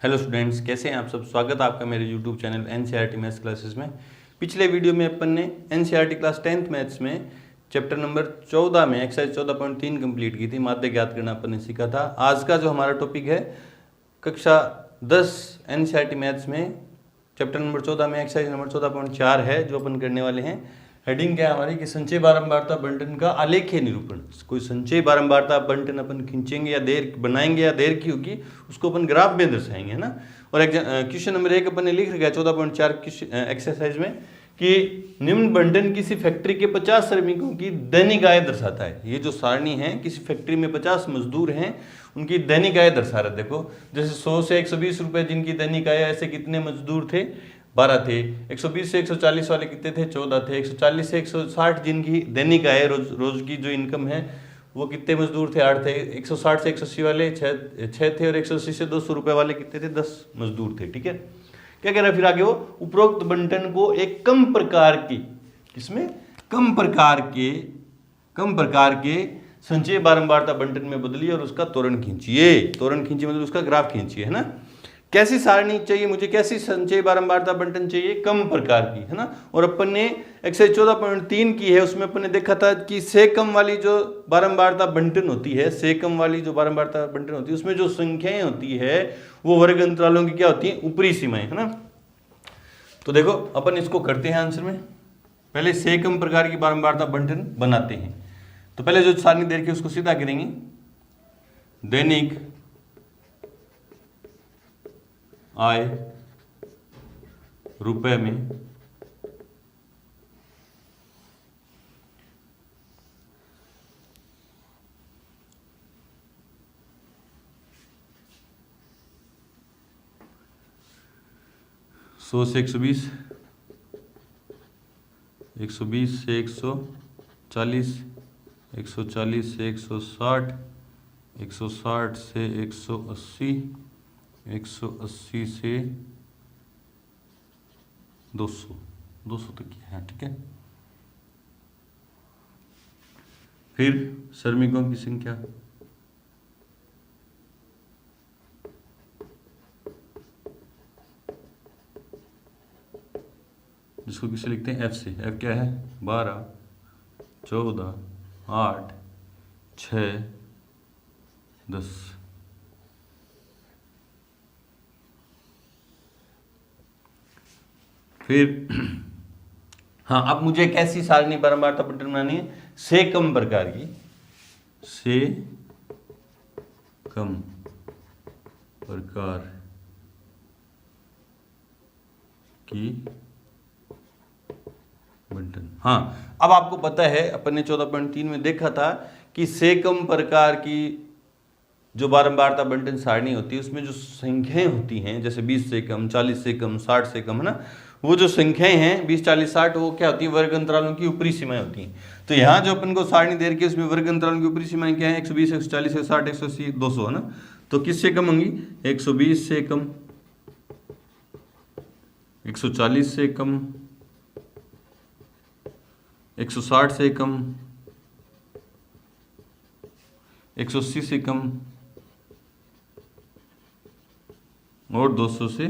Hello students, कैसे हैं आप सब। स्वागत है आपका मेरे YouTube channel NCERT maths classes में। पिछले वीडियो में अपन ने एनसीईआरटी क्लास 10th मैथ्स में चैप्टर नंबर 14 में एक्सरसाइज 14.3 कंप्लीट की थी। माध्य ज्ञात करना अपन ने सीखा था। आज का जो हमारा टॉपिक है कक्षा 10 एनसीईआरटी मैथ्स में चैप्टर नंबर 14 में एक्सरसाइज नंबर 14.4 है, जो अपन करने वाले हैं। हेडिंग क्या है हमारी कि संचय बारंबारता बंटन का आलेखीय निरूपण। कोई संचय बारंबारता बंटन अपन खींचेंगे या देर बनाएंगे या देर की होगी, उसको अपन ग्राफ में दर्शाएंगे, है ना। और क्वेश्चन नंबर 1 अपन ने लिख रखा है 14.4 एक्सरसाइज में कि निम्न बंटन किसी फैक्ट्री के 50 श्रमिकों की दैनिक आय दर्शाता है। ये जो सारणी है, किसी फैक्ट्री में 50 मजदूर हैं, उनकी दैनिक आय दर्शा रहा है। देखो जैसे 100 से 120 रुपए जिनकी दैनिक आय, ऐसे कितने मजदूर थे, 12 थे। 120 से 140 वाले कितने थे, 14 थे। 140 से 160 जिनकी दैनिक आय, रोज की जो इनकम है, वो कितने मजदूर थे, 8 थे। 160 से 180 वाले 6 थे। और 180 से 200 रुपए वाले कितने थे, 10 मजदूर थे। ठीक है, क्या कह रहा है फिर आगे वो, उपरोक्त बंटन को एक कम प्रकार की, किसमें, कम प्रकार के संचय बारंबारता बंटन में बदलिए और उसका त्वरण खींचिए। त्वरण खींचिए मतलब उसका ग्राफ खींचिए, है ना। कैसी सारणी चाहिए मुझे, कैसी संचय बारंबारता बंटन चाहिए, कम प्रकार की, है ना। और अपन ने एक्सरसाइज 14.3 की है, उसमें अपन ने देखा था कि से कम वाली जो बारंबारता बंटन होती है, से कम वाली जो बारंबारता बंटन होती है, उसमें जो संख्याएं होती है वो वर्ग अंतरालों की क्या होती है, ऊपरी सीमाएं, है ना। तो देखो अपन इसको करते हैं आंसर में। पहले से कम प्रकार की बारंबारता बंटन बनाते हैं। तो पहले जो सारणी दे रखी है उसको सीधा करेंगे। दैनिक आय रुपए में, सौ से 120, 120 से 140, 140 से 160, 160 से 180, 180 से 200 तक की है। ठीक है, फिर श्रमिकों की संख्या, जिसको किसे लिखते हैं एफ से। एफ क्या है, 12, 14, 8, 6, 10। फिर हाँ, अब मुझे कैसी सारणी बारंबारता बंटन बनानी है, से कम प्रकार की, से कम प्रकार की बंटन। हाँ, अब आपको पता है अपन ने 14.3 में देखा था कि से कम प्रकार की जो बारंबारता बंटन सारणी होती है, उसमें जो संख्याएं होती हैं, जैसे 20 से कम, 40 से कम, 60 से कम, है ना, वो जो संख्याएं हैं 20, 40, 60, वो क्या होती है, वर्ग अंतरालों की ऊपरी सीमाएं होती हैं। तो यहाँ जो अपन को सारणी दे रखी है उसमें वर्ग अंतरालों की ऊपरी सीमाएं क्या है, 120, 140, 160, 180, 200, है ना। तो किससे कम होंगी, 120 से कम, 140 से कम, 160 से कम, 180 से कम और 200 से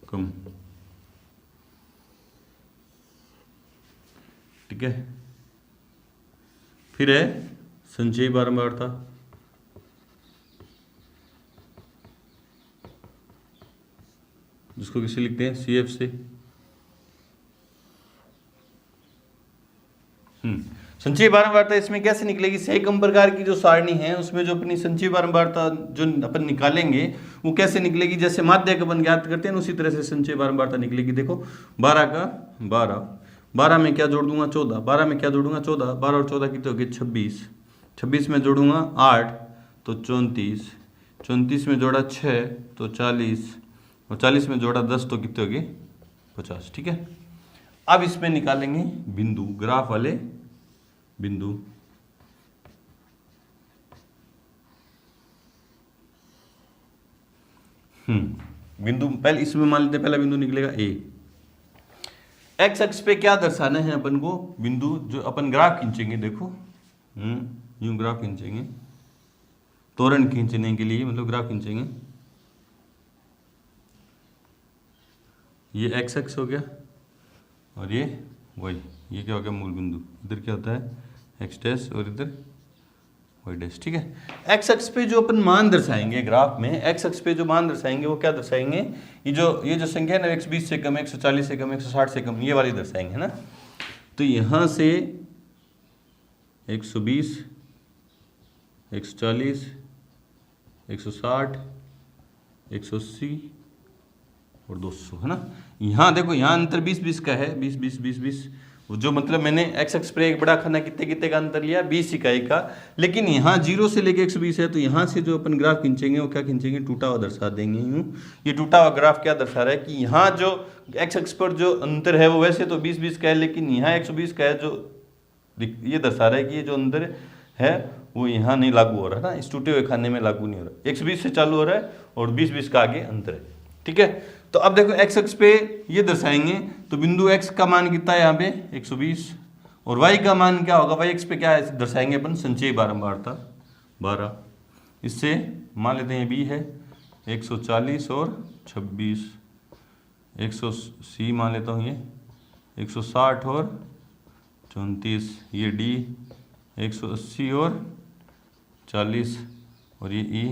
कम। ठीक है, फिर है संचयी बारंबारता, जिसको किसे लिखते हैं सी एफ से। संचयी बारंबारता इसमें कैसे निकलेगी, से कम प्रकार की जो सारणी है उसमें जो अपनी संचयी बारंबारता जो अपन निकालेंगे वो कैसे निकलेगी, जैसे माध्य का अपन ज्ञात करते हैं उसी तरह से संचयी बारंबारता निकलेगी। देखो 12 का 12, 12 में क्या जोड़ दूंगा 14, 12 में क्या जोड़ूंगा 14, 12 और 14 कितने हो गए 26, 26 में जोड़ूंगा 8 तो 34, 34 में जोड़ा 6 तो 40, और 40 में जोड़ा 10 तो कितने हो गए 50। ठीक है, अब इसमें निकालेंगे बिंदु, ग्राफ वाले बिंदु। बिंदु पहले इसमें मान लेते हैं, पहला बिंदु निकलेगा ए। एक्स अक्ष पे क्या दर्शाना है अपन को, बिंदु जो अपन ग्राफ खींचेंगे, देखो यूं ग्राफ खींचेंगे तोरण खींचने के लिए, मतलब ग्राफ खींचेंगे। ये एक्स एक्स हो गया और ये वाई, ये क्या हो गया मूल बिंदु। इधर क्या होता है एक्स डैश और इधर वाई डैश। ठीक है, एक्स अक्ष पे जो अपन मान दर्शाएंगे ग्राफ में, एक्स अक्ष पे जो मान दर्शाएंगे वो क्या दर्शाएंगे, ये जो संख्या है ना 120 से कम, 140 से कम, 160 से कम, ये वाली दर्शाएंगे, है ना। तो यहाँ से 120, 140, 160, 180 और 200, है ना। यहाँ देखो, यहाँ अंतर 20-20 का है, 20-20-20-20, जो मतलब मैंने एक्स एक्स पर एक बड़ा खाना कितने कितने का अंतर लिया, 20 इकाई का। लेकिन यहाँ 0 से लेके 120 है, तो यहाँ से जो अपन ग्राफ खींचेंगे वो क्या खींचेंगे, टूटा हुआ दर्शा देंगे यूँ। ये टूटा हुआ ग्राफ क्या दर्शा रहा है कि यहाँ जो एक्स एक्स पर जो अंतर है वो वैसे तो 20-20 का है, लेकिन यहाँ 120 का है, जो ये दर्शा रहा है कि ये जो अंतर है वो यहाँ नहीं लागू हो रहा है ना, इस टूटे हुए खाने में लागू नहीं हो रहा। 120 से चालू हो रहा है और 20-20 का आगे अंतर है। ठीक है, तो अब देखो एक्स अक्ष पे ये दर्शाएंगे, तो बिंदु एक्स का मान कितना है यहाँ पे 120, और वाई का मान क्या होगा, वाई एक्स पे क्या है दर्शाएंगे अपन, संचय बारंबारता 12। इससे मान लेते हैं बी है 140 और 26, 180 मान लेता हूँ ये 160 और 34, ये डी 180 और 40, और ये ई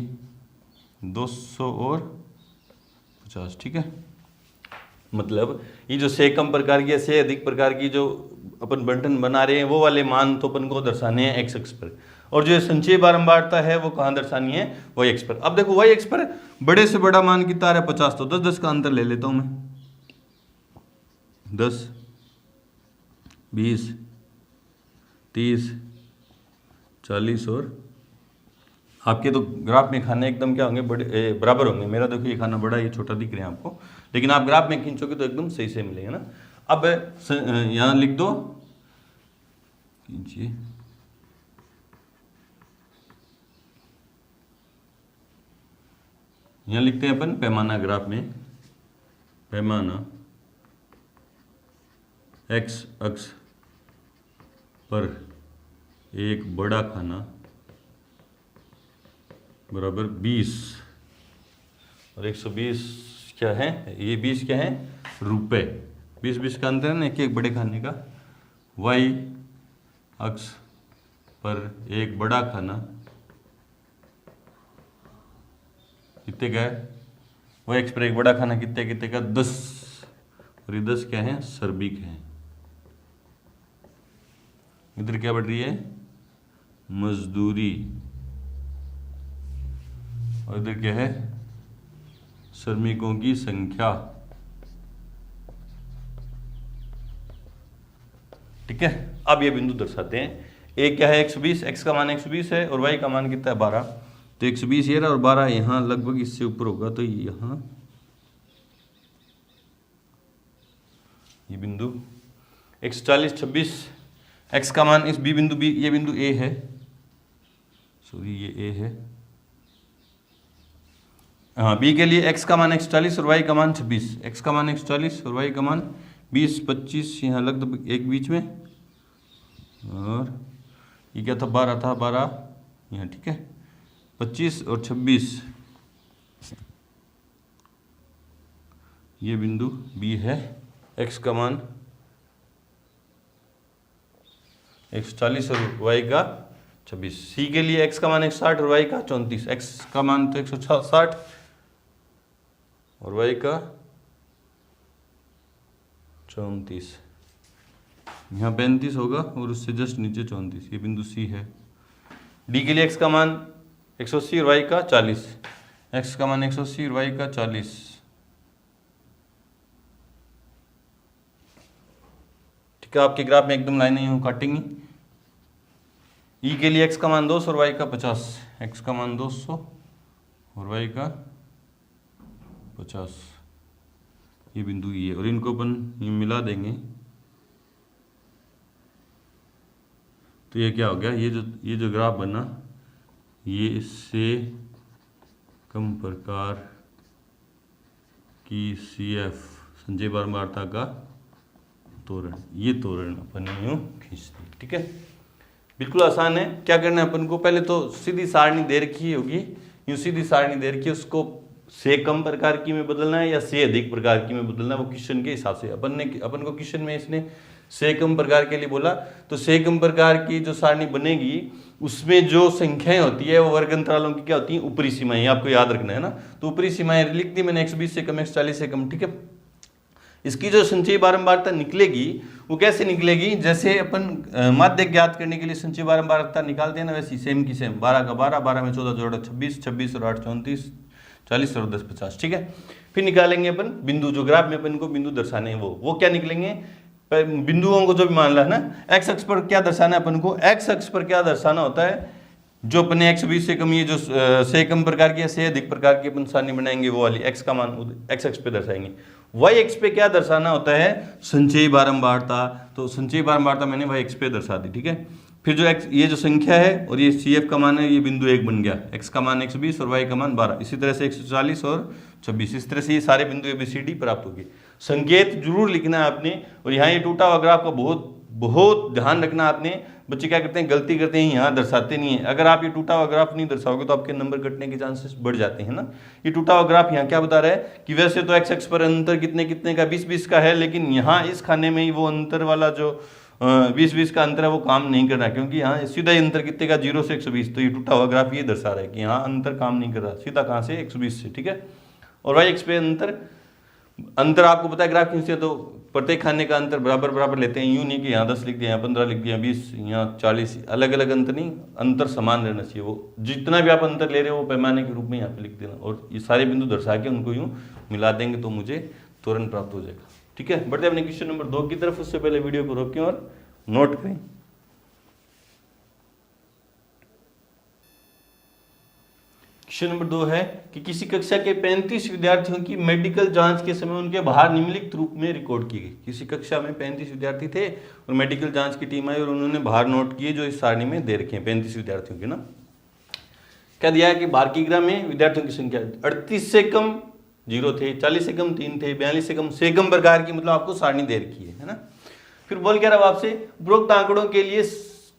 200 और 50। ठीक है, मतलब ये जो से कम प्रकार की या से अधिक प्रकार की जो अपन बंटन बना रहे हैं वो वाले मान तो अपन को दर्शाने हैं एक्स अक्ष पर, और जो संचय बारंबारता है वो कहाँ दर्शानी है, वाई एक्स पर। अब देखो वाई एक्स पर बड़े से बड़ा मान कितना आ रहा है 50, तो 10-10 का अंतर ले लेता हूँ मैं, 10, 20, 30, 40 और आपके तो ग्राफ में खाने एकदम क्या होंगे, बड़े बराबर होंगे। मेरा देखो ये खाना बड़ा, ये छोटा दिख रहे हैं आपको, लेकिन आप ग्राफ में खींचोगे तो एकदम सही से मिलेगा ना। अब यहाँ लिख दो, कीजिए यहाँ लिखते हैं अपन पैमाना, ग्राफ में पैमाना एक्स अक्ष पर एक बड़ा खाना बराबर 20 और 120 क्या है, ये 20 क्या है रुपए, 20-20 का अंतर है ना एक बड़े खाने का। वाई अक्ष पर एक बड़ा खाना कितने का है, वाई अक्ष पर एक बड़ा खाना कितने कितने का 10, और ये 10 क्या है सर्बिक है। इधर क्या बढ़ रही है मजदूरी, और इधर क्या है श्रमिकों की संख्या। ठीक है, अब ये बिंदु दर्शाते हैं, एक क्या है 120, एक्स का मान 120 है और वाई का मान कितना है 12, तो 120 ये रहा और 12 यहाँ लगभग इससे ऊपर होगा, तो यहाँ ये बिंदु 140, 26, एक्स का मान इस बी बिंदु बी, ये बिंदु ए है, सॉरी ये ए है, हाँ बी के लिए एक्स का मान 140 और वाई का मान 26, एक्स का मान 140 और वाई का मान 20, 25 यहाँ लगभग एक बीच में, और ये क्या था 12 था, 12 यहाँ। ठीक है, 25 और 26 ये बिंदु बी है, एक्स का मान 140 और वाई का 26। सी के लिए एक्स का मान 160 और वाई का 34, एक्स का मान तो 160 और वाई का 34, यहाँ 35 होगा और उससे जस्ट नीचे 34, ये बिंदु सी है। डी के लिए एक्स का मान 180 और वाई का 40, एक्स का मान 180 और वाई का 40। ठीक है, आपके ग्राफ में एकदम लाइनें यूँ काटेंगी। ई के लिए एक्स का मान 200 और वाई का 50, एक्स का मान 200 और वाई का 50, ये बिंदु ई है, और इनको अपन ये मिला देंगे तो ये क्या हो गया, ये जो ग्राफ बना ये इससे कम प्रकार की सी एफ संचय बारंबारता का तोरण, ये तोरण अपन यूँ खींचते। ठीक है, बिल्कुल आसान है। क्या करना है अपन को, पहले तो सीधी सारणी दे रखी होगी, यूं सीधी सारणी दे रखी है, उसको से कम प्रकार की में बदलना है या से अधिक प्रकार की में बदलना है, वो क्वेश्चन के हिसाब से। अपन को क्वेश्चन में इसने से कम प्रकार के लिए बोला, तो से कम प्रकार की जो सारणी बनेगी उसमें जो संख्याएं होती है वो वर्ग अंतरालों की क्या होती है, ऊपरी सीमाएं, आपको याद रखना है ना। तो ऊपरी सीमाएं लिख दी मैंने, x20 से कम, x40 से कम, ठीक है। इसकी जो संचयी बारंबारता निकलेगी वो कैसे निकलेगी, जैसे अपन माध्य ज्ञात करने के लिए संचयी बारंबारता निकालते हैं ना, वैसी सेम की सेम। 12 का 12, 12 में 14 जोड़ा 26, 26 और 8 34, 40 और 10 50, ठीक है। फिर निकालेंगे अपन बिंदु, जो ग्राफ में अपन को बिंदु दर्शाने हैं वो क्या निकलेंगे, बिंदुओं को जो भी मान ला है ना। एक्स अक्ष पर क्या दर्शाना है अपन को, एक्स अक्ष पर क्या दर्शाना होता है, जो अपने x20 से कम, ये जो से कम प्रकार की या से अधिक प्रकार की अपन सारणी बनाएंगे वो वाली x का मान x अक्ष पे दर्शाएंगे। y अक्ष पे क्या दर्शाना होता है, संचयी बारंबारता। तो संचयी बारंबारता मैंने y अक्ष पे दर्शा दी, ठीक है। फिर जो x, ये जो संख्या है और ये CF का मान है, ये बिंदु 1 बन गया, x का मान 120 और y का मान 12, इसी तरह से 140 और 26, इस तरह से ये सारे बिंदु ABCD प्राप्त होगी। संकेत जरूर लिखना है आपने। और यहाँ ये टूटा हुआ ग्राफ का बहुत बहुत ध्यान रखना आपने। बच्चे क्या करते हैं, गलती करते हैं, यहाँ दर्शाते नहीं है। अगर आप ये टूटा हुआ ग्राफ नहीं दर्शाओगे तो आपके नंबर कटने के चांसेस बढ़ जाते हैं ना। ये टूटा हुआ ग्राफ यहाँ क्या बता रहा है कि वैसे तो एक्स अक्ष पर अंतर कितने कितने का 20-20 का है, लेकिन यहाँ इस खाने में ही वो अंतर वाला जो 20-20 का अंतर है वो काम नहीं कर रहा, क्योंकि यहाँ सीधा ही अंतर कितने का, 0 से 120। तो ये टूटा हुआ ग्राफ ये दर्शा रहा है कि यहाँ अंतर काम नहीं कर रहा, सीधा कहाँ से, 120 से, ठीक है। और वाई एक्स पे अंतर आपको पता है ग्राफ खींचते तो प्रत्येक खाने का अंतर बराबर बराबर लेते हैं। यूं नहीं कि यहाँ 10 लिख दिया, यहाँ 15 लिख दिया, 20, यहाँ 40, अलग अलग अंतर नहीं, अंतर समान रहना चाहिए। वो जितना भी आप अंतर ले रहे हो वो पैमाने के रूप में यहाँ पे लिख देना, और ये सारे बिंदु दर्शा के उनको यूं मिला देंगे तो मुझे त्वरण प्राप्त हो जाएगा, ठीक है। बढ़ते अपने क्वेश्चन नंबर 2 की तरफ। उससे पहले वीडियो को रोकें और नोट करें। क्वेश्चन नंबर 2 है कि किसी कक्षा के 35 विद्यार्थियों की मेडिकल जांच के समय उनके बाहर निम्नलिखित रूप में रिकॉर्ड की गई। किसी कक्षा में 35 विद्यार्थी थे और मेडिकल जांच की टीम आई और उन्होंने बाहर नोट किए, जो इस सारणी में दे रखे हैं 35 विद्यार्थियों के ना। क्या दिया है कि बारकीग्रा में विद्यार्थियों की संख्या 38 से कम 0 थे, 40 से कम 3 थे, 42 से कम, से कम प्रकार की, मतलब आपको सारणी दे रखी है ना। फिर बोल क्या रहा आपसे, उपरोक्त आंकड़ों के लिए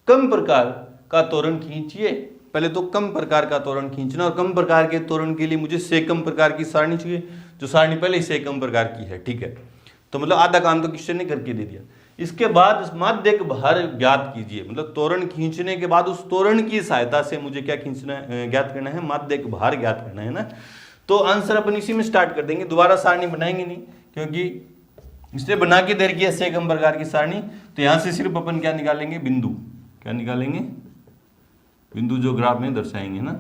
कम प्रकार का त्वरण खींचिए। पहले तो कम प्रकार का त्वरण खींचना, और कम प्रकार के त्वरण के लिए मुझे से कम प्रकार की सारणी चाहिए, जो सारणी पहले ही से कम प्रकार की है, ठीक है। तो मतलब आधा काम तो क्वेश्चन ने करके दे दिया। इसके बाद माध्यक भार ज्ञात कीजिए, मतलब त्वरण खींचने के बाद उस त्वरण की सहायता से मुझे क्या खींचना, ज्ञात करना है, माध्यक भार ज्ञात करना है ना। तो आंसर अपन इसी में स्टार्ट कर देंगे, दोबारा सारणी बनाएंगे नहीं, क्योंकि इसने बना के दे रखी है से कम प्रकार की सारणी। तो यहां से सिर्फ अपन क्या निकालेंगे, बिंदु, क्या निकालेंगे, बिंदु जो ग्राफ में दर्शाएंगे ना।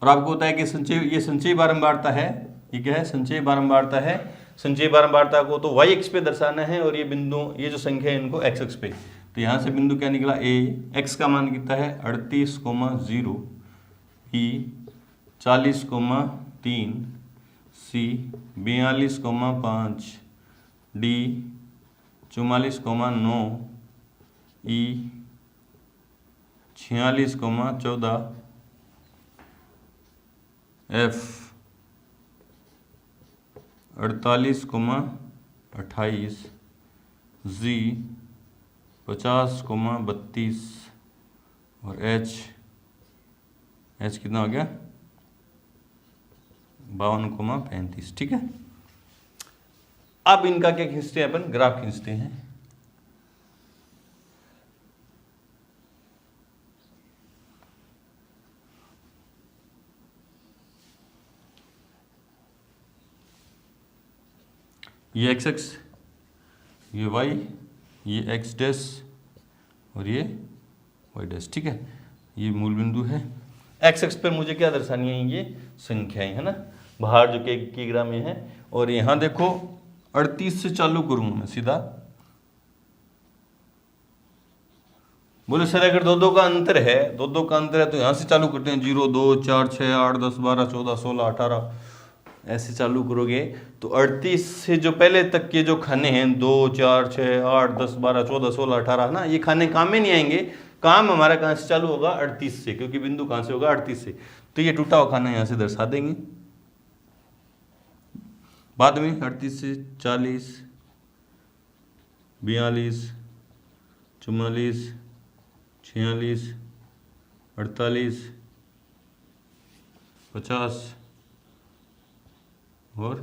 और आपको होता है कि संचय, ये संचयी बारंबारता है, ये क्या है, संचयी बारंबारता है। संचयी बारंबारता को तो y अक्ष पे दर्शाना है, और ये बिंदु, ये जो संख्या है इनको x अक्ष पे। तो यहां से बिंदु क्या निकला, a, x का मान कितना है 38,0, b 40,3, c 42,5, d 44,9, e 46,14, f 48,28, z 50,32 और h कितना हो गया 52,35, ठीक है। अब इनका क्या खींचते हैं अपन, ग्राफ खींचते हैं। ये एक्स एक्स, ये वाई, ये एक्स डैश और ये वाई डैश, ठीक है। ये मूल बिंदु है। एक्स एक्स पर मुझे क्या दर्शानी है, ये संख्याएं है ना, बाहर जो किग्रा में है। और यहाँ देखो 38 से चालू करूंगा मैं सीधा। बोले सर अगर दो का अंतर है, दो का अंतर है तो यहाँ से चालू करते हैं, 0 2 4 6 8 10 12 14 16 18, ऐसे चालू करोगे तो 38 से जो पहले तक के जो खाने हैं 2 4 6 8 10 12 14 16 18 ना, ये खाने काम में नहीं आएंगे। काम हमारा कहाँ से चालू होगा, 38 से, क्योंकि बिंदु कहाँ से होगा, 38 से। तो ये टूटा हुआ खाना यहाँ से दर्शा देंगे बाद में। 38 से 40, 42, 44, 46, 48, 50 और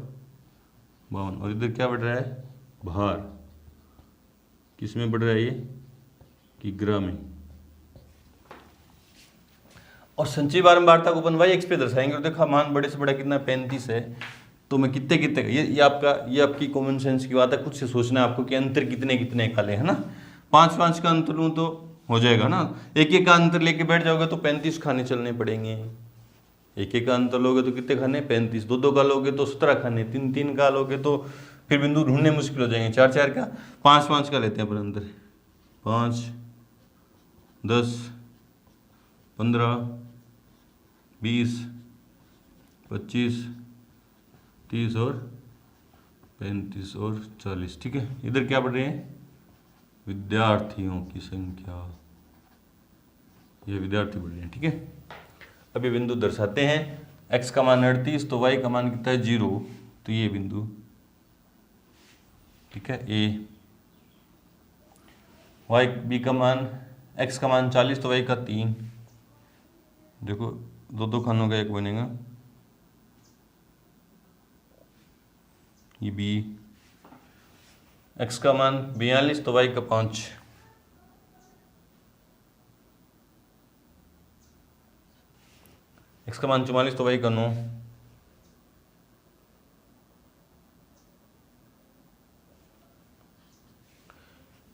52। और इधर क्या बढ़ रहा है? भार। किस में बढ़ रहा है ये? किग्रा में। और संचयी बारंबारता को अपन वाई एक्स पे दर्शाएंगे। और देखा मान बड़े से बड़ा कितना 35 है, तो मैं कितने कितने ये आपकी कॉमन सेंस की बात है। खुद से सोचना है आपको कि अंतर कितने कितने का लें, है ना। 5-5 का अंतर लूँ तो हो जाएगा ना। एक एक का अंतर लेके बैठ जाओगे तो 35 खाने चलने पड़ेंगे। एक एक का अंतर लोगे तो कितने खाने? 35। 2-2 का लोगे तो 17 खाने। 3-3 का लोगे तो फिर बिंदु ढूंढने मुश्किल हो जाएंगे। 4-4 का, 5-5 का लेते हैं पर अंतर। 5, 10, 15, 20, 25, 30 और 35 और 40। ठीक है। इधर क्या बढ़ रहे हैं? विद्यार्थियों की संख्या। ये विद्यार्थी बढ़ रहे हैं। ठीक है। अभी बिंदु दर्शाते हैं। x का मान 38, तो y का मान कितना है? 0। तो ये बिंदु, ठीक है, ए। y b का मान, x का मान 40, तो y का 3। देखो 2-2 खानों का एक बनेगा। ये b। x का मान 42, तो y का 5। x का मान 44, तो y का 9।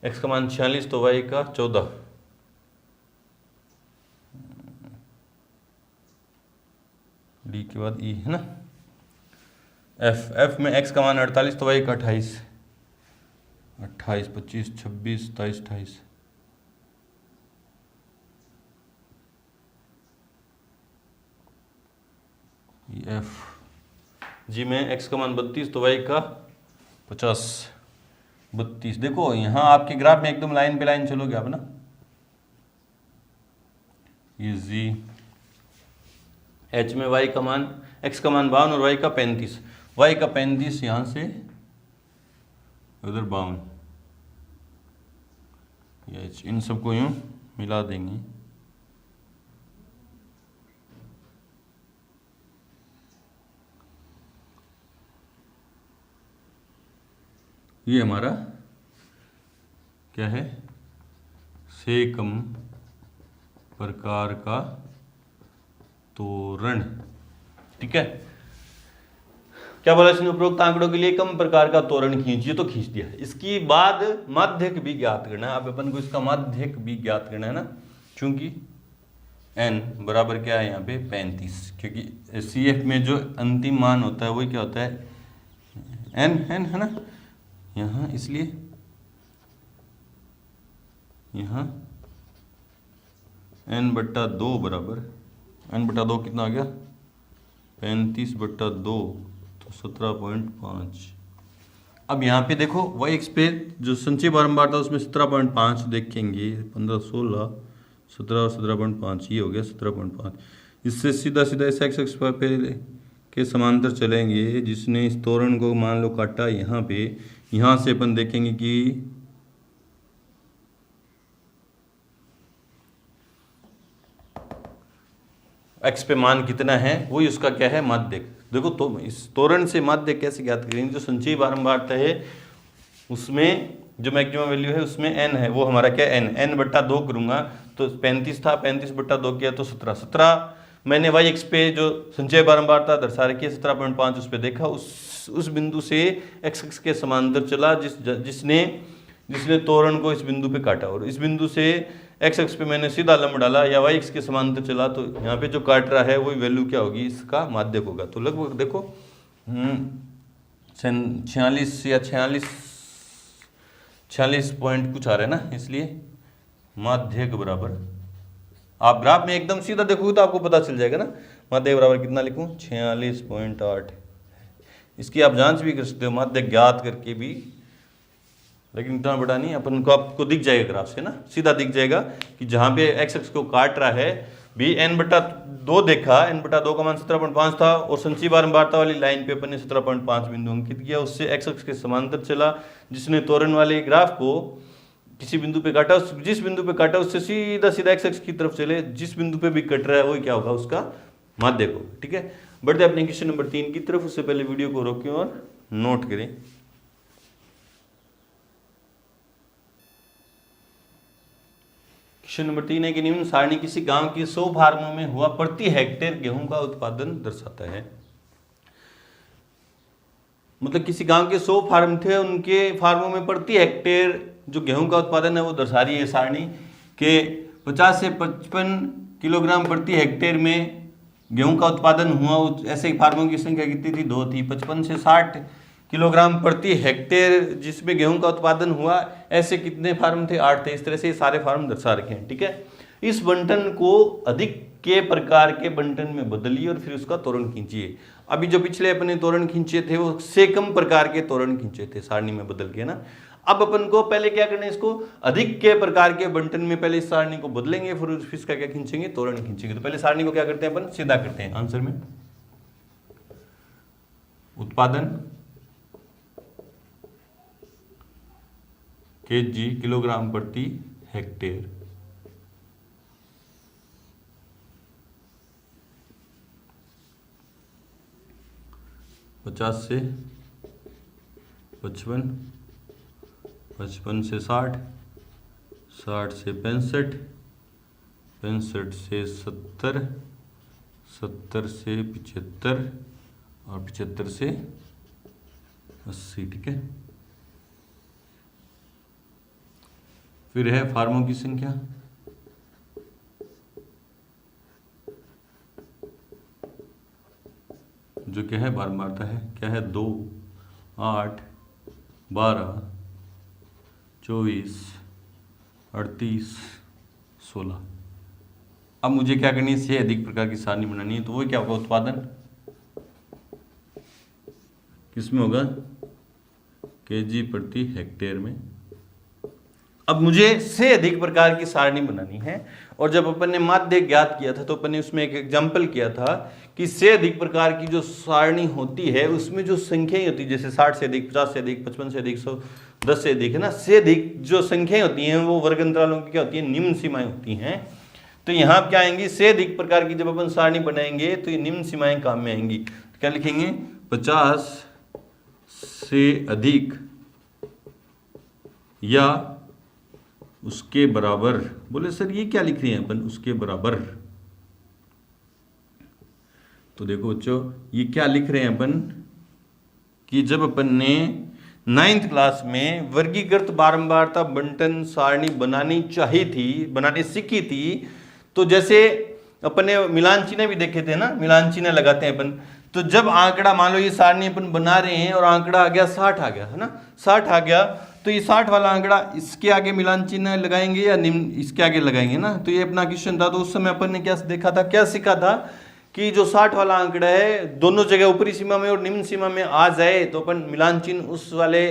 x का मान 46, तो y का 14। डी के बाद ई, है ना। f में x का मान 48, तो y का 28। 28, 25, 26, 27, 28। एफ। जी में x का मान 32, तो y का 50। 32। देखो यहाँ आपके ग्राफ में एकदम लाइन पे लाइन चलोगे आप ना। ये जी। h में y का मान, x का मान 52 और y का 35। y का 35 यहाँ से उधर 52। ये इन सबको यूं मिला देंगे। ये हमारा क्या है? सेकम प्रकार का तोरण। ठीक है। क्या बोला इसने? उपरोक्त आंकड़ों के लिए कम प्रकार का तोरण खींचिए, तो खींच दिया। इसकी बाद माध्यक भी ज्ञात करना है। अब अपन को इसका माध्यक भी ज्ञात करना है ना, क्योंकि n बराबर क्या है यहाँ पे? 35। क्योंकि CF में जो अंतिम मान होता है वही क्या होता है? n है ना यहाँ। इसलिए यहाँ n/2 बराबर, n/2 कितना आ गया? 35/2, तो 17.5। अब यहाँ पे देखो y एक्स पे जो संचयी बारंबार था उसमें 17.5 देखेंगे। 15, 16, 17, 17.5, ये हो गया 17.5। इससे सीधा सीधा इस x पे के समांतर चलेंगे, जिसने इस तोरण को मान लो काटा यहाँ पे। यहाँ से अपन देखेंगे कि x पे मान कितना है, वही उसका क्या है? माध्यक। देखो तो इस तोरण से माध्यक कैसे ज्ञात करेंगे? जो संचयी बारंबारता है उसमें जो मैक्सिमम वैल्यू है उसमें n है, वो हमारा क्या? n/2 करूंगा तो 35 था, 35/2 किया तो 17। 17 मैंने y एक्स पे जो संचय बारंबारता दर्शा रखी है 17.5 उस पर देखा। उस बिंदु से x एक्स के समांतर चला जिसने तोरण को इस बिंदु पे काटा। और इस बिंदु से x एक्स पे मैंने सीधा लंब डाला या y एक्स के समांतर चला, तो यहाँ पे जो काट रहा है वही वैल्यू क्या होगी? इसका माध्यक होगा। तो लगभग देखो 46 या 46 पॉइंट कुछ आ रहा है ना, इसलिए माध्यक बराबर, आप ग्राफ में एकदम सीधा देखोगे तो आपको पता चल जाएगा ना। माध्यक बराबर कितना लिखूं? 46.8। इसकी आप जांच भी कर सकते हो माध्यक ज्ञात करके भी, लेकिन इतना बड़ा नहीं। अपन को आपको दिख जाएगा ग्राफ से ना, सीधा दिख जाएगा कि जहाँ पे x एक्स को काट रहा है भी n/2 देखा। n/2 का मान 17.5 था और संचयी बारंबारता वाली लाइन पे अपन ने 17.5 बिंदु अंकित किया। उससे x एक्स के समांतर चला, जिसने तोरण वाले ग्राफ को किसी बिंदु पे काटा, जिस बिंदु पे काटा उससे सीधा सीधा एक्स एक्स की तरफ चले, जिस बिंदु पे भी कट रहा है वही क्या होगा, उसका माध्यक होगा। ठीक है, बढ़ते अपने क्वेश्चन नंबर 3 की तरफ। उससे पहले वीडियो को रोकें और नोट करें। क्वेश्चन नंबर 3 है कि निम्न सारणी किसी गांव की 100 फार्मों में हुआ प्रति हेक्टेयर गेहूं का उत्पादन दर्शाता है। मतलब किसी गांव के 100 फार्म थे, उनके फार्मों में प्रति हेक्टेयर जो गेहूं का उत्पादन है वो दर्शा रही है सारणी के 50 से 55 किलोग्राम प्रति हेक्टेयर में गेहूं का उत्पादन हुआ। ऐसे फार्मों की संख्या कितनी थी, 2 थी। 55 से 60 किलोग्राम प्रति हेक्टेयर जिसमें गेहूं का उत्पादन हुआ, ऐसे कितने फार्म थे, 8 थे। इस तरह से सारे फार्म दर्शा रखे हैं। ठीक है, इस बंटन को अधिक के प्रकार के बंटन में बदलिए और फिर उसका तोरण खींचिए। अभी जो पिछले अपने तोरण खींचे थे वो से कम प्रकार के तोरण खींचे थे सारणी में बदल के ना। अब अपन को पहले क्या करना है, इसको अधिक के प्रकार के बंटन में पहले इस सारणी को बदलेंगे, फिर इसका क्या खींचेंगे, तोरण खींचेंगे। तो पहले सारणी को क्या करते हैं अपन, सीधा करते हैं। आंसर में उत्पादन केजी किलोग्राम प्रति हेक्टेयर, पचास से 55, 55 से 60, 60 से 65, 65 से 70, 70 से 75 और 75 से 80। ठीक है, फिर है फार्मों की संख्या, जो क्या है, बारंबारता है। क्या है, 2, 8, 12, 24, 38, 16। अब मुझे क्या करनी है, से अधिक प्रकार की सारणी बनानी है। तो वो क्या होगा, उत्पादन किसमें होगा, केजी प्रति हेक्टेयर में। अब मुझे से अधिक प्रकार की सारणी बनानी है, और जब अपन ने माध्य ज्ञात किया था तो अपन ने उसमें एक एग्जाम्पल किया था कि से अधिक प्रकार की जो सारणी होती है उसमें जो संख्याएं होती है, जैसे 60 से अधिक, 50 से अधिक, 55 से अधिक, 110 से अधिक, है ना। से अधिक जो संख्याएं होती हैं वो वर्ग अंतरालों की क्या होती है, निम्न सीमाएं होती हैं। तो यहाँ क्या आएंगी, से अधिक प्रकार की जब अपन सारणी बनाएंगे तो ये निम्न सीमाएं काम में आएंगी। तो क्या लिखेंगे, 50 से अधिक या उसके बराबर। बोले सर ये क्या लिख रहे हैं अपन, उसके बराबर। तो देखो बच्चों, ये क्या लिख रहे हैं अपन कि जब अपन ने 9th क्लास में वर्गीकृत बारंबारता बंटन सारणी बनानी चाहिए थी, बनानी सीखी थी, तो जैसे अपन ने मिलान चिन्ह भी देखे थे ना, मिलान चिन्ह लगाते हैं अपन। तो जब आंकड़ा, मान लो ये सारणी अपन बना रहे हैं और आंकड़ा आ गया 60 आ गया, है ना, 60 आ गया, तो ये 60 वाला आंकड़ा इसके आगे मिलान चिन्ह लगाएंगे या निम्न इसके आगे लगाएंगे ना। तो ये अपना क्वेश्चन था। तो उस समय अपन ने क्या देखा था, क्या सीखा था कि जो 60 वाला आंकड़ा है दोनों जगह ऊपरी सीमा में और निम्न सीमा में आ जाए तो अपन मिलान चिन्ह उस वाले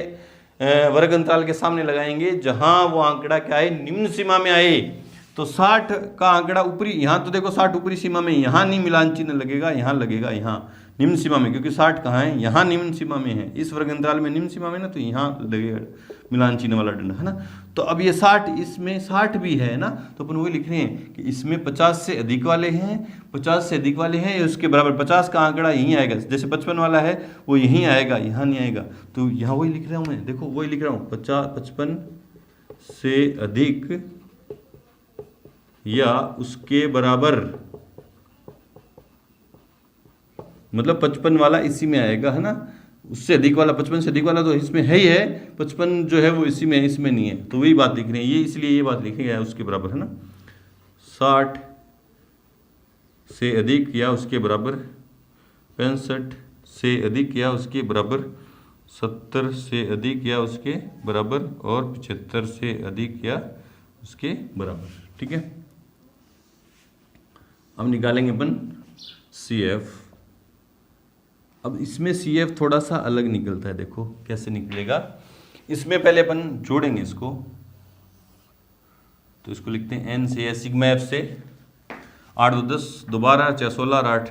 वर्ग अंतराल के सामने लगाएंगे जहां वो आंकड़ा क्या है, निम्न सीमा में आए। तो 60 का आंकड़ा ऊपरी, यहाँ तो देखो 60 ऊपरी सीमा में, यहाँ नहीं मिलान चिन्ह लगेगा, यहाँ लगेगा, यहाँ निम्न सीमा में, क्योंकि 60 कहाँ है, यहाँ निम्न सीमा में है, इस वर्ग अंतराल में निम्न सीमा में ना, तो यहाँ लगेगा मिलान चिन्ह वाला डंडा, है ना। तो अब ये 60, इसमें 60 भी है ना, तो अपन वही लिख रहे हैं कि इसमें 50 से अधिक वाले हैं, 50 से अधिक वाले हैं, उसके बराबर 50 का आंकड़ा यहीं आएगा। जैसे 55 वाला है वो यहीं आएगा, यहाँ नहीं आएगा। तो यहाँ वही लिख रहा हूँ मैं, देखो वही लिख रहा हूँ, 55 से अधिक या उसके बराबर, मतलब 55 वाला इसी में आएगा, है ना। उससे अधिक वाला, 55 से अधिक वाला तो इसमें है ही है, 55 जो है वो इसी में है, इसमें नहीं है। तो वही बात लिख रहे हैं ये, इसलिए ये बात लिखी गया है उसके बराबर, है ना। 60 से अधिक या उसके बराबर, 65 से अधिक या उसके बराबर, 70 से अधिक या उसके बराबर और 75 से अधिक या उसके बराबर। ठीक है, अब निकालेंगे अपन CF। अब इसमें CF थोड़ा सा अलग निकलता है, देखो कैसे निकलेगा। इसमें पहले अपन जोड़ेंगे इसको, तो इसको लिखते हैं N से सिग्मा F से 8 2 10 2 12 4 16 8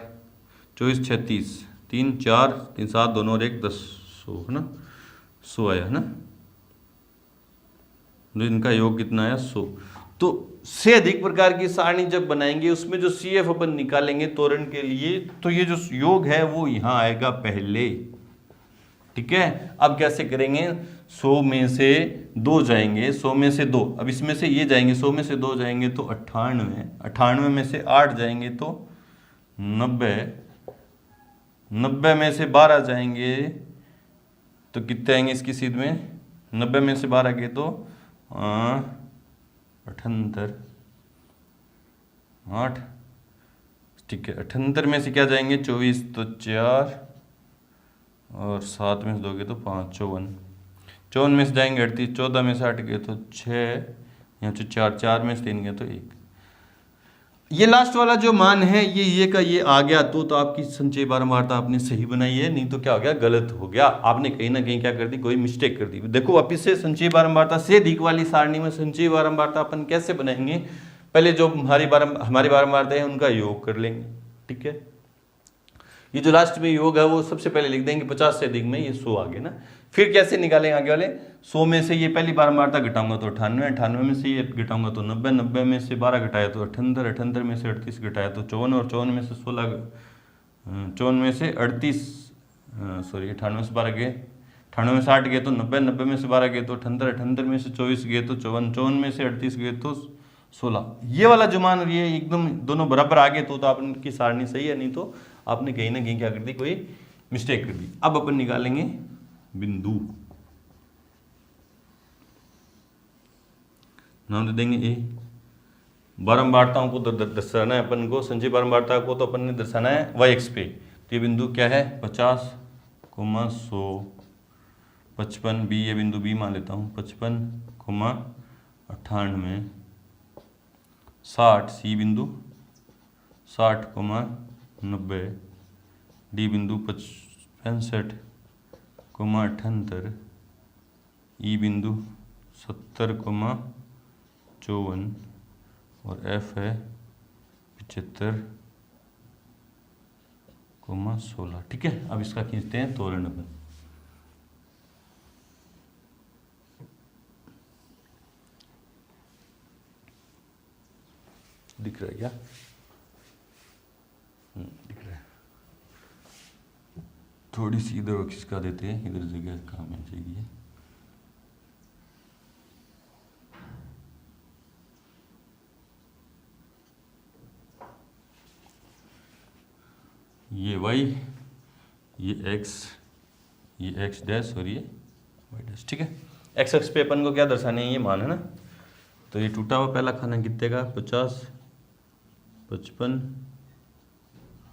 24 36 3 4 3 7 2 9 1 10 100, है ना, 100 आया, है ना। जो इनका योग कितना है 100। तो से अधिक प्रकार की सारणी जब बनाएंगे उसमें जो CF अपन निकालेंगे त्वरण के लिए, तो ये जो योग है वो यहां आएगा पहले। ठीक है, अब कैसे करेंगे, 100 में से 2 जाएंगे, 100 में से 2, अब इसमें से ये जाएंगे, 100 में से 2 जाएंगे तो 98, 98 में से 8 जाएंगे तो 90, 90 में से 12 जाएंगे तो कितने आएंगे इसकी सीध में, 90 में से 12 गए तो 78, 8, ठीक है, 78 में से क्या जाएंगे 24 तो 4 और 7 में से 2 गए तो 5, 54, 54 में से जाएंगे 38, 14 में से 8 गए तो 6, यहाँ से 4, 4 में से 3 गए तो 1। ये लास्ट वाला जो मान है ये का ये आ गया तो आपकी संचय बारंबारता आपने सही बनाई है, नहीं तो क्या हो गया, गलत हो गया, आपने कहीं ना कहीं क्या कर दी, कोई मिस्टेक कर दी। देखो वापिस से संचय बारंबारता से अधिक वाली सारणी में संचय बारंबारता अपन कैसे बनाएंगे, पहले जो हमारी बारंबारता है उनका योग कर लेंगे। ठीक है, ये जो लास्ट में योग है वो सबसे पहले लिख देंगे 50 से अधिक में, ये 100 आगे ना। फिर कैसे निकालेंगे आगे वाले, 100 में से ये पहली बारंबारता घटाऊंगा तो 98, 98 में से ये घटाऊंगा तो 90, 90 में से 12 घटाया तो 78, 78 में से 38 घटाया तो 54 और 54 में से 16, 54 में से 38, सॉरी 98 में से 12 गए, 98 में से 8 गए तो 90, 90 में से 12 गए तो 78, 78 में से 24 गए तो 54, 54 में से 38 गए तो 16। ये वाला जो मान ये एकदम दोनों बराबर आ गए तो आपकी सारणी सही है, नहीं तो आपने कहीं ना कहीं क्या कर दी, कोई मिस्टेक कर दी। अब अपन निकालेंगे बिंदु, नाम दे देंगे ए। बारंबारताओं को दर्शाना है अपन को, संचय बारंबारता को तो अपन ने दर्शाना है y अक्ष पे, तो ये बिंदु क्या है 50, 100, 55, बी, ये बिंदु बी मान लेता हूँ, 55, 98, 60, सी बिंदु 60, 90, डी बिंदु 65, 78, ई बिंदु 70, 54 और एफ है 75, 16। ठीक है, अब इसका खींचते हैं त्वरण अपन। दिख रहा है क्या, दिख रहा है, थोड़ी सी इधर खिसका देते हैं, इधर जगह काम मिल जाएगी। ये y, ये x, ये x डैश और ये y डैश। ठीक है, x अक्ष पे अपन को क्या दर्शाने, ये मान है ना, तो ये टूटा हुआ पहला खाना कितने का 50, 55,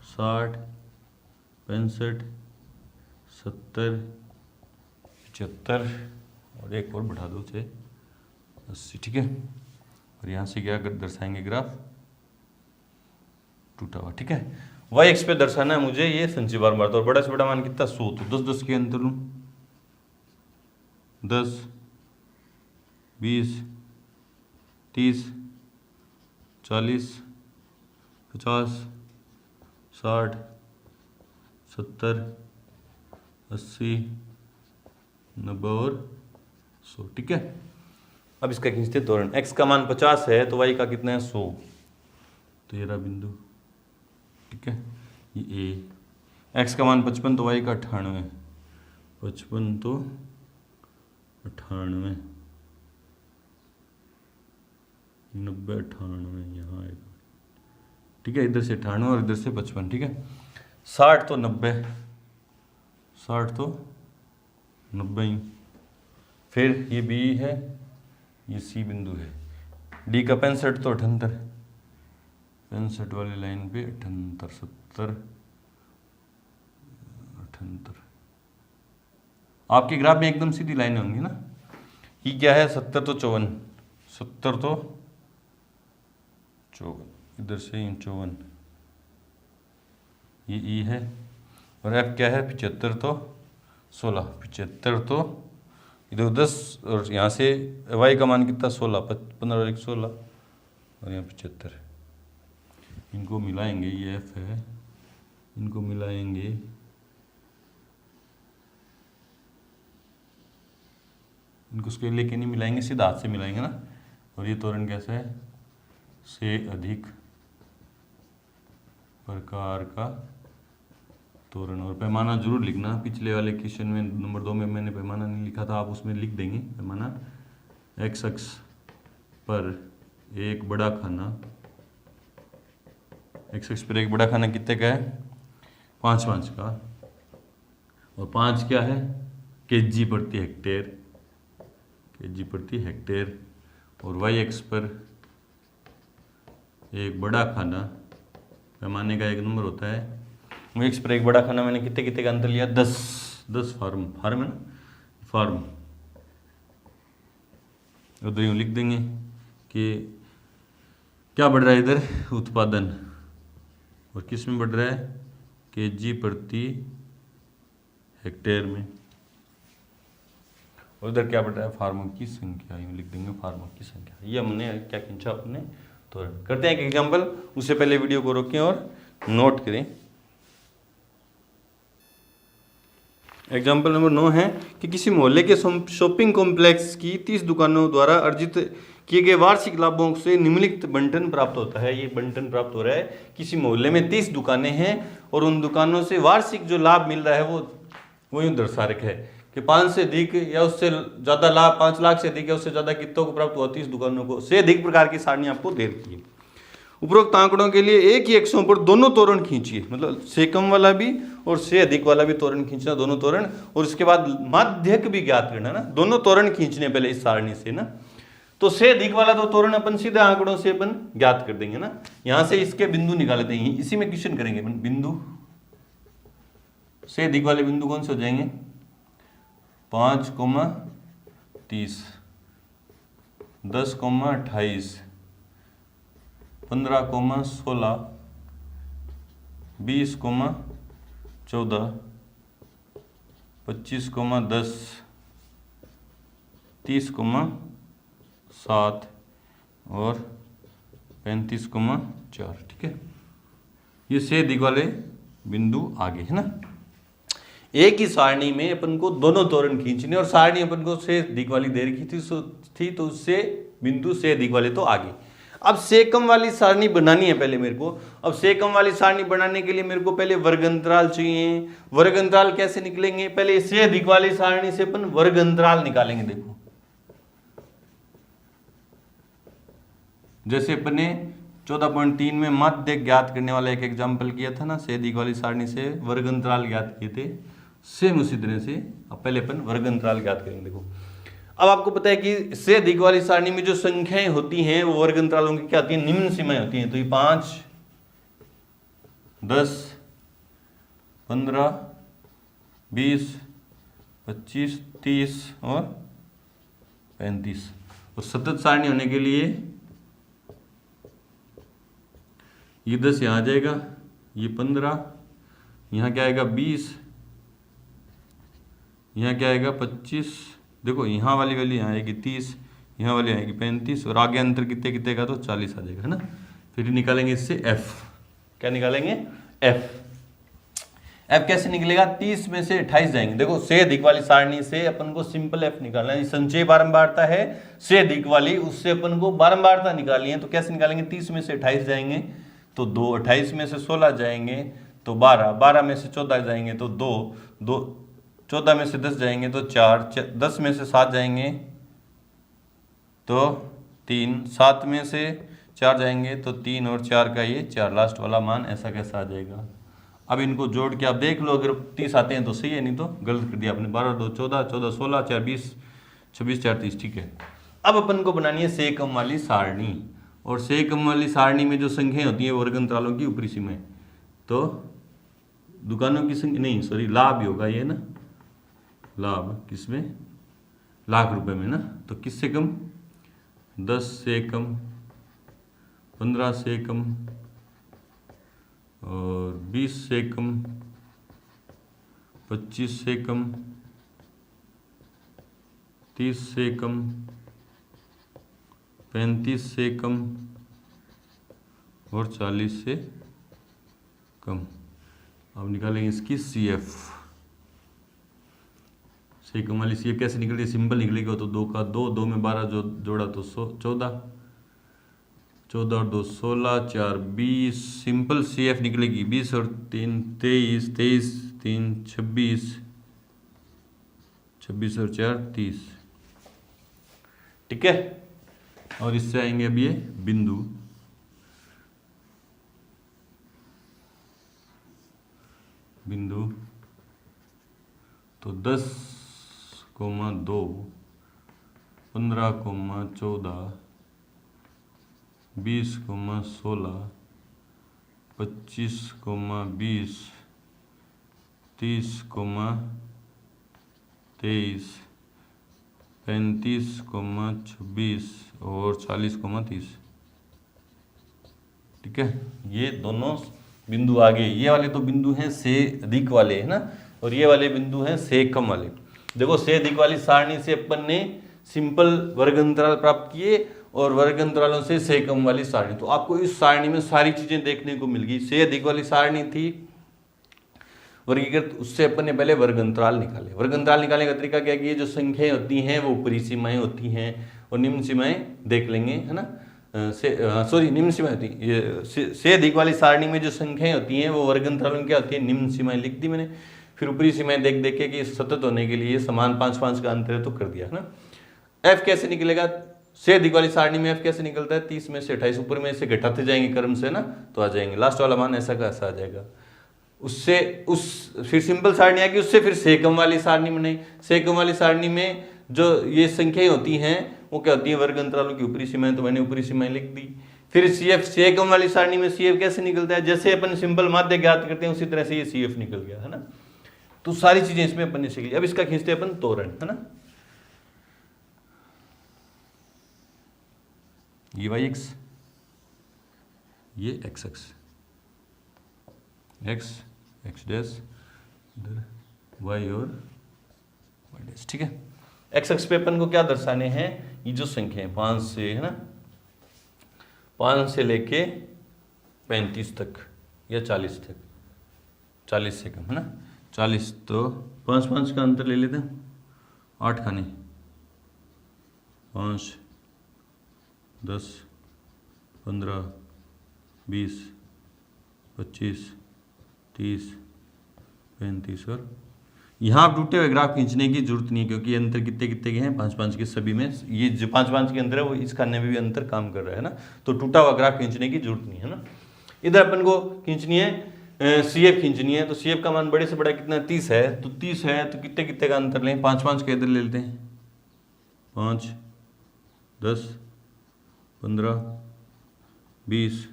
60, 65, 70, 75 और एक और बढ़ा दो 80। ठीक है, और यहाँ से क्या दर्शाएंगे ग्राफ टूटा हुआ। ठीक है, y अक्ष पे दर्शाना है मुझे ये संचय बारंबारता, और बड़ा से बड़ा मान कितना 100, तो 10 10 के अंतर लूँ, 10, 20, 30, 40, 50, 60, 70, 80, 90 और 100। ठीक है, अब इसका खींचते त्वरण, x का मान 50 है तो y का कितना है 100, तो ये रहा बिंदु। ठीक है, ये a, x का मान 55 तो y का 98, 55 तो 98, 90, 98 यहाँ आएगा। ठीक है, इधर से 98 और इधर से 55। ठीक है, 60 तो 90, 60 तो 90 ही, फिर ये b है, ये c बिंदु है, d का 65 तो 78, 65 वाली लाइन पे 78, 70, 78। आपके ग्राफ में एकदम सीधी लाइनें होंगी ना, ये क्या है 70 तो 54, 70 तो 54, इधर से 54, ये ई है, और एफ क्या है 75 तो 16, 75 तो इधर 10 और यहाँ से वाई का मान कितना 16, 15 और 1 16 और यहाँ 75, इनको मिलाएंगे, ये एफ है, इनको मिलाएंगे, इनको उसके लेके नहीं मिलाएंगे, सीधा हाथ से मिलाएंगे ना। और ये तोरण कैसा है, से अधिक प्रकार का तोरण। और पैमाना जरूर लिखना, पिछले वाले क्वेश्चन में नंबर 2 में मैंने पैमाना नहीं लिखा था, आप उसमें लिख देंगे पैमाना। x अक्ष पर एक बड़ा खाना, x अक्ष पर एक बड़ा खाना कितने का है, 5 का। और 5 क्या है, केजी प्रति हेक्टेयर, केजी प्रति हेक्टेयर। और y अक्ष पर एक बड़ा खाना, पैमाने का 1 नंबर होता है, y अक्ष पर एक बड़ा खाना मैंने कितने कितने का अंतर लिया, 10 फार्म, फार्म है ना, फार्म। उधर यूँ लिख देंगे कि क्या बढ़ रहा है इधर, उत्पादन, और किस में बढ़ रहा है, केजी प्रति हेक्टेयर में। और उधर क्या बढ़ रहा है, फार्मों की संख्या, यूँ लिख देंगे फार्मों की संख्या। ये हमने क्या खींचा अपने, तो करते हैं एक एग्जांपल। उससे पहले वीडियो को रोकें और नोट करें। एग्जाम्पल नंबर 9 है कि किसी मोहल्ले के शॉपिंग कॉम्प्लेक्स की 30 दुकानों द्वारा अर्जित किए गए वार्षिक लाभों से निम्नलिखित बंटन प्राप्त होता है। ये बंटन प्राप्त हो रहा है, किसी मोहल्ले में 30 दुकानें हैं और उन दुकानों से वार्षिक जो लाभ मिल रहा है वो यूँ दर्शा रखा है कि 5 से अधिक या उससे ज़्यादा लाभ, 5 लाख से अधिक या उससे ज़्यादा कितनों को प्राप्त हुआ, 30 दुकानों को से अधिक प्रकार की सारणी आपको दे रखी है। उपरोक्त आंकड़ों के लिए एक ही अक्षों पर दोनों तोरण खींचिए, मतलब से कम वाला भी और से अधिक वाला भी तोरण खींचना, दोनों तोरण। और उसके बाद माध्यक भी ज्ञात करना ना, दोनों तोरण खींचने पहले इस सारणी से ना। तो से अधिक वाला तो तोरण अपन सीधे आंकड़ों से अपन ज्ञात कर देंगे ना। यहां से इसके बिंदु निकाले देंगे, इसी में क्वेश्चन करेंगे अपन। बिंदु से अधिक वाले बिंदु कौन से हो जाएंगे, 5,30, 10,28, 15,16, 20,14, 25,10, 30,7 और 35,4। ठीक है, ये से अधिक वाले बिंदु आगे है ना। एक ही सारणी में अपन को दोनों तोरण खींचने, और सारणी अपन को से अधिक वाली दे रखी थी तो उससे बिंदु से अधिक वाले तो आगे। अब से कम वाली सारणी बनानी है पहले मेरे को। अब से कम वाली सारणी बनाने के लिए मेरे को पहले वर्ग अंतराल चाहिए। वर्ग अंतराल कैसे निकलेंगे, पहले से अधिक वाली सारणी से अपन वर्ग अंतराल निकालेंगे। देखो जैसे अपन ने 14.3 में माध्य ज्ञात करने वाला एक एग्जाम्पल किया था ना, से अधिक वाली सारणी से वर्ग अंतराल ज्ञात किए थे, सेम उसी तरह से अब पहले अपन वर्ग अंतराल ज्ञात करेंगे। देखो अब आपको पता है कि से अधिक वाली सारणी में जो संख्याएं होती हैं वो वर्ग अंतरालों की क्या होती है, निम्न सीमाएं होती हैं। तो ये 5, 10, 15, 20, 25, 30 और 35। और सतत सारणी होने के लिए ये 10 यहाँ आ जाएगा, ये 15, यहाँ क्या आएगा 20, यहाँ क्या आएगा 25। देखो यहाँ वाली वैल्यू यहाँ आएगी 30, यहाँ वाली आएगी 35, और आगे अंतर कितने कितने का, तो 40 आ जाएगा है ना। फिर निकालेंगे इससे f, क्या निकालेंगे f। f कैसे निकलेगा, 30 में से 28 जाएंगे। देखो से अधिक वाली सारणी से अपन को सिंपल f निकालना है, संचय बारंबारता है से अधिक वाली, उससे अपन को बारंबारता निकालनी है। तो कैसे निकालेंगे, 30 में से 28 जाएंगे तो 2, 28 में से 16 जाएंगे तो 12, 12 में से 14 जाएंगे तो 2, 14 में से 10 जाएंगे तो 4, 10 में से 7 जाएंगे तो 3, 7 में से 4 जाएंगे तो 3 और 4 का ये 4, लास्ट वाला मान ऐसा कैसा आ जाएगा। अब इनको जोड़ के आप देख लो, अगर 30 आते हैं तो सही है, नहीं तो गलत कर दिया आपने। 12, 2, 14, 14, 16, 4, 20, 26, 4, 30। ठीक है, अब अपन को बनानी है से कम वाली सारणी। और से कम वाली सारणी में जो संख्याएं होती हैं वर्ग अंतरालों की ऊपरी सीमाएं, तो दुकानों की संख्या नहीं, सॉरी लाभ ही होगा ये ना, लाभ किसमें, लाख रुपए में ना। तो किससे कम, 10 से कम, 15 से कम और 20 से कम, 25 से कम, 30 से कम, 35 से कम और 40 से कम। अब निकालेंगे इसकी CF। सेकम वाली सी कैसे निकलेगी, सिंपल निकलेगा तो 2 का 2, 2 में 12 जो जोड़ा तो 14, 14 और 2 16, 4 20, सिंपल सी एफ निकलेगी 20 और 3 23, 23 3 26, 26 और 4 30। ठीक है, और इससे आएंगे अब ये बिंदु, बिंदु तो 10, 2, 15, 14, 20, 16, 25, 20, 30, 23, 35, 26 और 40, 30। ठीक है, ये दोनों बिंदु आ गए। ये वाले तो बिंदु हैं से अधिक वाले, है ना, और ये वाले बिंदु हैं से कम वाले। देखो से अधिक वाली सारणी से अपन ने सिंपल वर्ग अंतराल प्राप्त किए और वर्ग अंतरालों से कम वाली सारणी। तो आपको इस सारणी में सारी चीजें देखने को मिल गई। से अधिक वाली सारणी थी वर्गीकृत, उससे अपन ने पहले वर्ग अंतराल निकाले। वर्ग अंतराल निकालने का तरीका क्या है कि ये जो संख्याएं होती हैं वो ऊपरी सीमाएं होती हैं और निम्न सीमाएं देख लेंगे, है ना। निम्न सीमाएं होती हैं। ये से अधिक वाली सारणी में जो संख्याएं होती हैं वो वर्ग अंतराल में क्या होती है, निम्न सीमाएं लिख दी मैंने। फिर ऊपरी सीमाएं देख देख के कि सतत होने के लिए समान 5-5 का अंतर है तो कर दिया, है ना। एफ कैसे निकलेगा, से अधिक वाली सारणी में एफ कैसे निकलता है, 30 में से 28, ऊपर में से घटाते जाएंगे क्रम से ना, तो आ जाएंगे लास्ट वाला मान ऐसा का ऐसा आ जाएगा। उससे फिर सिंपल सारणी आएगी, उससे फिर सेकम वाली सारणी बनाई। सेकम वाली सारणी में जो ये संख्याएं होती हैं वो क्या होती है, वर्ग अंतरालों की ऊपरी सीमाएं, तो मैंने ऊपरी सीमाएं लिख दी। फिर सी एफ, सेकम वाली सारणी में सी एफ कैसे निकलता है, जैसे अपन सिंपल माध्य ज्ञात करते हैं उसी तरह से ये सी एफ निकल गया, है ना। तो सारी चीजें इसमें अपन ने सीख ली। अब इसका खींचते अपन तोरण, है ना। ये वाई एक्स, ये x x, x x dash, इधर वाई और वाई डैश। ठीक है, एक्स एक्स पे अपन को क्या दर्शाने हैं, ये जो संख्या है 5 से, है ना, 5 से लेके 35 तक या 40 तक, 40 से कम, है ना। 40 तो 5-5 का अंतर ले लेते हैं, 8 खाने, 5, 10, 15, 20, 25, 30, 35 और यहाँ आप टूटे हुए ग्राफ खींचने की जरूरत नहीं है क्योंकि अंतर कितने कितने के हैं, 5-5 के सभी में। ये जो 5-5 के अंतर है वो इस खाने में भी अंतर काम कर रहा है ना, तो टूटा हुआ ग्राफ खींचने की जरूरत नहीं है ना। इधर अपन को खींचनी है सी एफ खींचनी है, तो सी एफ का मान बड़े से बड़ा कितना 30 है, तो 30 है तो कितने कितने का अंतर लें, 5-5 का इधर ले लेते हैं, 5, 10, 15, 20,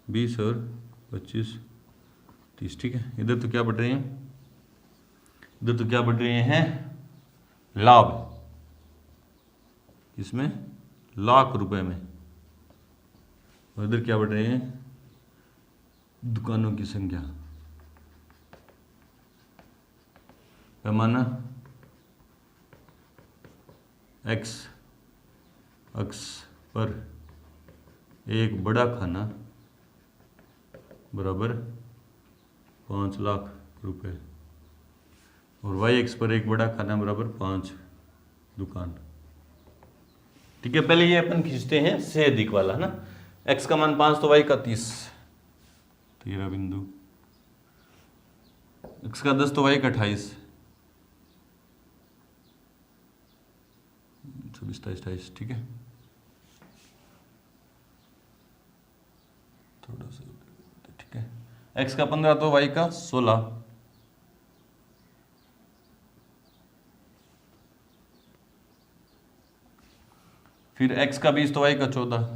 20 और 25, 30। ठीक है, इधर तो क्या बढ़ रहे हैं, इधर तो क्या बढ़ रहे हैं, लाभ, इसमें लाख रुपए में, और इधर क्या बढ़ रहे हैं, दुकानों की संख्या, पैमाना एक्स अक्ष पर एक बड़ा खाना बराबर 5 लाख रुपए, और वाई एक्स पर एक बड़ा खाना बराबर 5 दुकान। ठीक है, पहले ये अपन खींचते हैं से अधिक वाला, है ना। एक्स का मान 5 तो वाई का 30, 13 बिंदु, एक्स का 10 तो वाई का 28, 24, 27, ठीक है। थोड़ा सा, ठीक है, एक्स का 15 तो वाई का 16, फिर एक्स का 20 तो वाई का 14,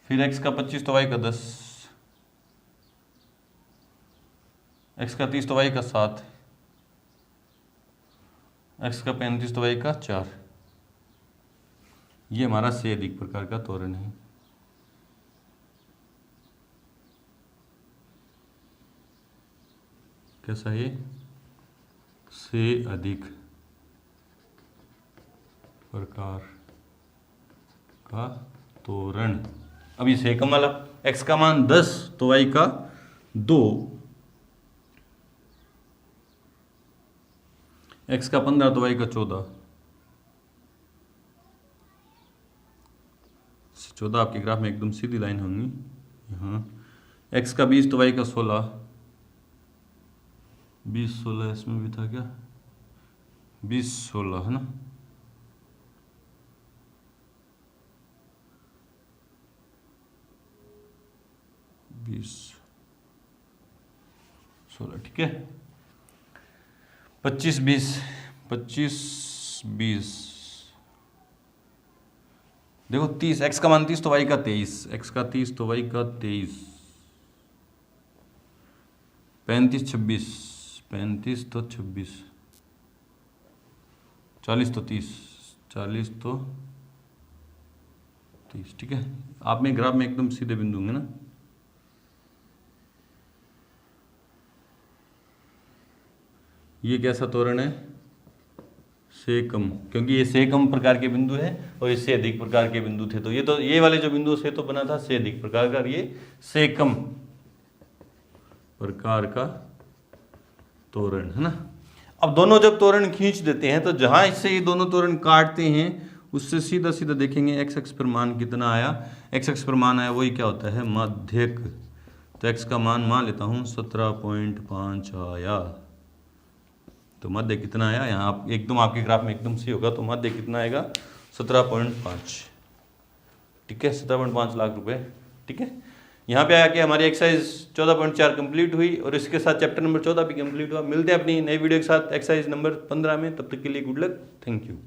फिर एक्स का 25 तो वाई का 10, एक्स का 30 तो वाई का 7, एक्स का 35 तो वाई का 4। ये हमारा से अधिक प्रकार का त्वरण है। कैसा है, से अधिक प्रकार का त्वरण। अब ये से कम वाला, एक्स का मान 10 तो वाई का 2 x का 15 तो y का 14, 14 आपके ग्राफ में एकदम सीधी लाइन होंगी यहाँ। x का 20 तो y का 16, 20 16 इसमें भी था क्या, 20 16 है ना, बीस 16 ठीक है। 25 20 देखो 30, x का मान 30 तो y का 23, x का 30 तो y का 23, 35 26, 35 तो 26, 40 तो 30, 40 तो 30 ठीक है। आप में ग्राफ में एकदम सीधे बिंदु होंगे ना। ये कैसा त्वरण है, से कम, क्योंकि ये से कम प्रकार के बिंदु है और ये से अधिक प्रकार के बिंदु थे, तो ये वाले जो बिंदु से तो बना था से अधिक प्रकार का, ये से कम प्रकार का त्वरण है ना। अब दोनों जब त्वरण खींच देते हैं तो जहां इससे ये दोनों त्वरण काटते हैं उससे सीधा सीधा देखेंगे एक्स अक्ष पर मान कितना आया, एक्स अक्ष पर मान आया वही क्या होता है, माध्यक। तो एक्स का मान लेता हूं 17.5 आया, तो मध्य कितना आया यहाँ, आप एकदम आपके ग्राफ में एकदम सही होगा, तो मध्य कितना आएगा 17.5 ठीक है, 17.5 लाख रुपए ठीक है। यहाँ पे आके हमारी एक्सरसाइज 14.4 कंप्लीट हुई और इसके साथ चैप्टर नंबर 14 भी कंप्लीट हुआ। मिलते हैं अपनी नई वीडियो के साथ एक्सरसाइज नंबर 15 में, तब तक के लिए गुड लक, थैंक यू।